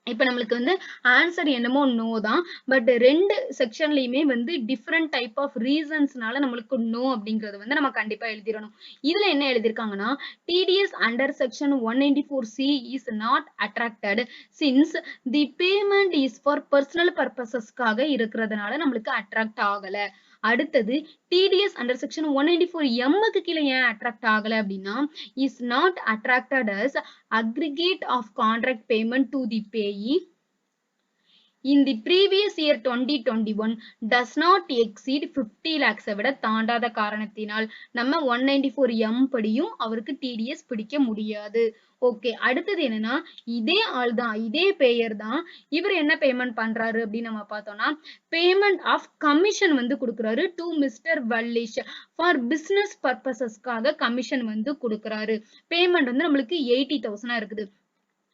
இப்ப நம்மளுக்கு வந்து ஆன்சர் என்னமோ நோ தான். பட் 2 செக்ஷன்லயுமே வந்து டிஃபரெண்ட் டைப் ஆஃப் ரீசன்ஸ்னால நம்மளுக்கு நோ அப்படிங்கறது வந்து நம்ம கண்டிப்பா எழுதிடணும். இதுல என்ன எழுதிருக்காங்கன்னா, TDS under section 194C is not attracted since the payment is for personal purposesக்காக இருக்கிறதுனால நம்மளுக்கு அட்ராக்ட் ஆகல. அடுத்தது TDS அண்டர் செக்ஷன் 194Mக்கு கீழே ஏன் அட்ராக்ட் ஆகல அப்படின்னா, is not attracted as aggregate of contract payment to the payee in the previous year 2021 does not exceed 50 lakhs விட தாண்டாத காரணத்தினால் நம்ம 194M படியும் அவருக்கு TDS பிடிக்க முடியாது. ஓகே, அடுத்தது என்னன்னா, இதே ஆள் தான், இதே பேயர் தான், இவர் என்ன பேமெண்ட் பண்றாரு அப்படின்னு நம்ம பார்த்தோம்னா, பேமெண்ட் ஆஃப் கமிஷன் வந்து கொடுக்குறாரு to mister Vallish for business பர்பசஸ்க்காக கமிஷன் வந்து கொடுக்குறாரு. பேமெண்ட் வந்து நம்மளுக்கு 80,000 இருக்குது.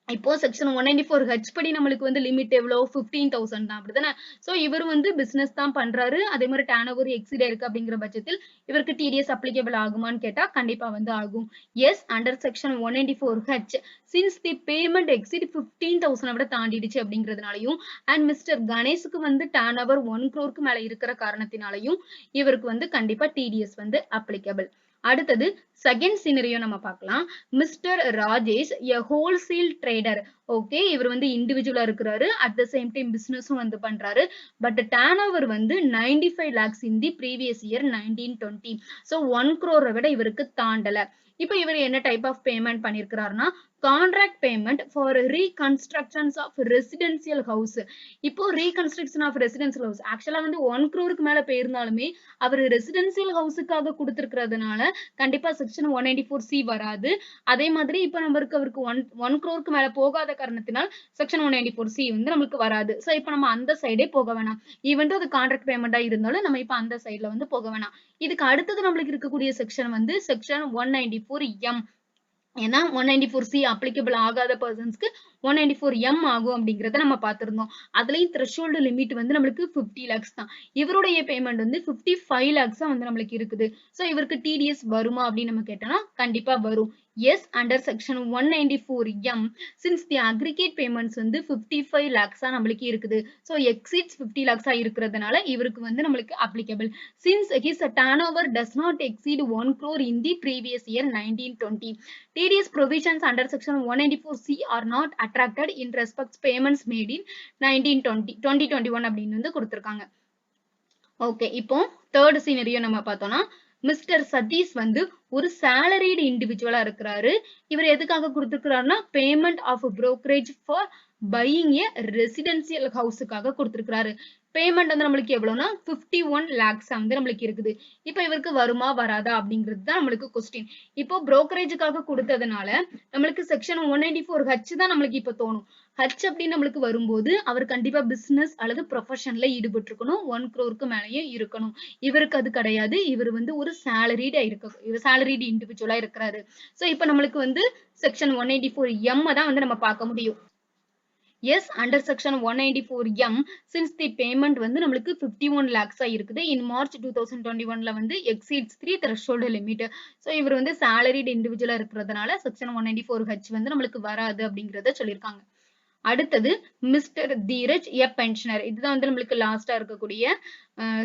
இப்போ செக்ஷன் 194H படி நம்மளுக்கு வந்து லிமிட் எவ்வளோ 15,000 தான், அப்படிதானே? சோ இவர் வந்து பிசினஸ் தான் பண்றாரு, அதே மாதிரி டர்ன் ஓவர் எக்ஸீட் ஆயிருக்கு அப்படிங்கிற பட்சத்தில் இவருக்கு TDS அப்ளிகபிள் ஆகுமான்னு கேட்டா கண்டிப்பா வந்து ஆகும். Yes, under section 194H since the payment exceed 15,000 விட தாண்டிடுச்சு அப்படிங்கிறதுனாலையும் அண்ட் மிஸ்டர் கணேஷுக்கு வந்து டர்ன் ஓவர் 1 crore மேல இருக்கிற காரணத்தினாலையும் இவருக்கு வந்து கண்டிப்பா TDS வந்து அப்ளிகபிள். அடுத்தது செகண்ட் சினரியோ நம்ம பார்க்கலாம். Mister Rajesh a wholesale trader. Okay, இவர் வந்து இண்டிவிஜுவலா இருக்கிறாரு, அட் த சேம் டைம் பிசினஸும் வந்து பண்றாரு. பட் டர்ன் ஓவர் வந்து 95 lakhs in the previous year 1920. So 1 crore விட இவருக்கு தாண்டல. இப்போ இவர் என்ன டைப் ஆஃப் பேமெண்ட் பண்ணியிருக்கிறாருன்னா, contract payment for reconstructions of residential house. இப்போ ரீகன்ஸ்ட்ரக்ஷன் ஆஃப் ரெசிடென்சியல் ஹவுஸ் ஆக்சுவலா வந்து 1 crore மேல போயிருந்தாலுமே அவர் ரெசிடென்சியல் ஹவுஸுக்காக கொடுத்திருக்கிறதுனால கண்டிப்பா செக்ஷன் 194C வராது. அதே மாதிரி இப்ப நம்மருக்கு அவருக்கு 1 crore மேல போகாத காரணத்தினால் செக்ஷன் 194C வந்து நம்மளுக்கு வராது. சோ இப்ப நம்ம அந்த சைடே போக வேணாம். ஈவன் அது கான்ட்ராக்ட் பேமெண்டா இருந்தாலும் நம்ம இப்ப அந்த சைடுல வந்து போக வேணாம். இதுக்கு அடுத்தது நம்மளுக்கு இருக்கக்கூடிய செக்ஷன் வந்து செக்ஷன் 194M. ஏன்னா 194C அப்ளிகபிள் ஆகாத பர்சன்ஸ்க்கு 194M ஆகும் அப்படிங்கறத நம்ம பார்த்திருந்தோம். அதுலயும் த்ரெஷோல்டு லிமிட் வந்து நம்மளுக்கு 50 lakhs தான். இவருடைய பேமெண்ட் வந்து 55 lakhs வந்து நம்மளுக்கு இருக்குது. சோ இவருக்கு TDS வருமா அப்படின்னு நம்ம கேட்டோம்னா கண்டிப்பா வரும். Yes, under section 194M since the aggregate payments வந்து 55 lakhs நம்மளுக்கு இருக்குது. சோ எக்ஸீட்ஸ் 50 lakhs இருக்கிறதுனால இவருக்கு வந்து நம்மளுக்கு applicable. Since his turnover does not exceed 1 crore in the previous year 1920. TDS provisions under section 194C are not attracted in respects payments made in 2021 அப்படின்னு வந்து கொடுத்திருக்காங்க. ஓகே, இப்போ தேர்ட் சீனரியோ நம்ம பார்த்தோம்னா, மிஸ்டர் சதீஷ் வந்து ஒரு salaried இண்டிவிஜுவலா இருக்கிறாரு. இவர் எதுக்காக கொடுத்திருக்கிறாருன்னா, payment of brokerage for buying a residential ஹவுஸுக்காக கொடுத்திருக்கிறாரு. பேமெண்ட் வந்து நம்மளுக்கு எவ்வளவுனா 51 lakhs வந்து நம்மளுக்கு இருக்குது. இப்ப இவருக்கு வருமா வராதா அப்படிங்கிறது தான் நம்மளுக்கு கொஸ்டின். இப்போ brokerage-க்காக கொடுத்ததுனால நம்மளுக்கு செக்ஷன் 194H தான் நம்மளுக்கு இப்ப தோணும். H அப்படின்னு நம்மளுக்கு வரும்போது அவர் கண்டிப்பா பிசினஸ் அல்லது ப்ரொஃபஷன்ல ஈடுபட்டிருக்கணும், 1 crore மேலேயும் இருக்கணும். இவருக்கு அது கிடையாது. இவர் வந்து ஒரு salaried இண்டிவிஜுவலா இருக்கிறாரு. சோ இப்ப நம்மளுக்கு வந்து செக்ஷன் 194M தான் வந்து நம்ம பார்க்க முடியும். Yes, under section 194M since the payment வந்து நம்மளுக்கு 51 lakhs இருக்குது. இன் மார்ச் 2021ல வந்து எக்ஸீட்ஸ் 3 த்ரெஷோல்டு லிமிட். ஸோ இவர் வந்து salaried இண்டிவிஜுவலா இருக்கிறதுனால செக்ஷன் 194H வந்து நம்மளுக்கு வராது அப்படிங்கிறத சொல்லியிருக்காங்க. அடுத்தது மிஸ்டர் தீரஜ் எ பென்ஷனர். இதுதான் வந்து நம்மளுக்கு லாஸ்டா இருக்கக்கூடிய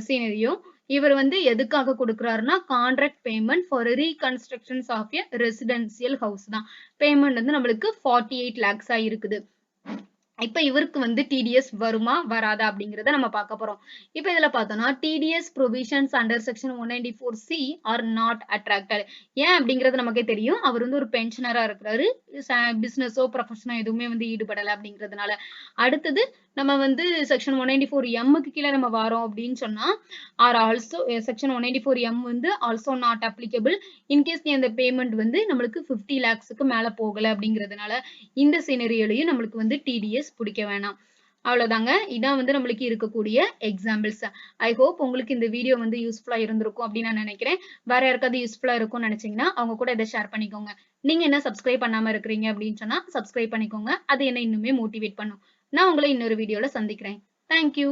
சீனரியோ. இவர் வந்து எதுக்காக கொடுக்குறாருன்னா, contract payment for reconstructions of a residential house தான். பேமெண்ட் வந்து நம்மளுக்கு 48 lakhs இருக்குது. இப்ப இவருக்கு வந்து டிடிஎஸ் வருமா வராதா அப்படிங்கிறத நம்ம பார்க்க போறோம். இப்ப இதுல பார்த்தோம்னா TDS provisions under section 194C or not attracted. ஏன் அப்படிங்கிறது நமக்கே தெரியும். அவர் வந்து ஒரு பென்ஷனரா இருக்கிறாரு. பிசினஸோ ப்ரொஃபஷனோ எதுவுமே வந்து ஈடுபடல அப்படிங்கிறதுனால. அடுத்தது நம்ம வந்து செக்ஷன் 194M கீழே நம்ம வரோம் அப்படின்னு சொன்னா ஆர் ஆல்சோ செக்ஷன் 194M வந்து ஆல்சோ நாட் அப்ளிகபிள் இன்கேஸ் அந்த பேமெண்ட் வந்து நம்மளுக்கு 50 lakhsக்கு மேல போகல அப்படிங்கிறதுனால இந்த சினரியோலையும் நம்மளுக்கு வந்து டிடிஎஸ் பிடிக்க வேணாம். அவ்வளவுதாங்க. இதான் வந்து நம்மளுக்கு இருக்கக்கூடிய எக்ஸாம்பிள்ஸ். ஐ ஹோப் உங்களுக்கு இந்த வீடியோ வந்து யூஸ்ஃபுல்லா இருந்திருக்கும் அப்படின்னு நான் நினைக்கிறேன். வேற யாருக்காவது யூஸ்ஃபுல்லா இருக்கும்னு நினைச்சீங்கன்னா அவங்க கூட இதை ஷேர் பண்ணிக்கோங்க. நீங்க என்ன சப்ஸ்கிரைப் பண்ணாம இருக்கிறீங்க அப்படின்னு சொன்னா சப்ஸ்கிரைப் பண்ணிக்கோங்க. அது என்ன இன்னுமே மோட்டிவேட் பண்ணும். நான் உங்களை இன்னொரு வீடியோல சந்திக்கிறேன். தேங்க்யூ.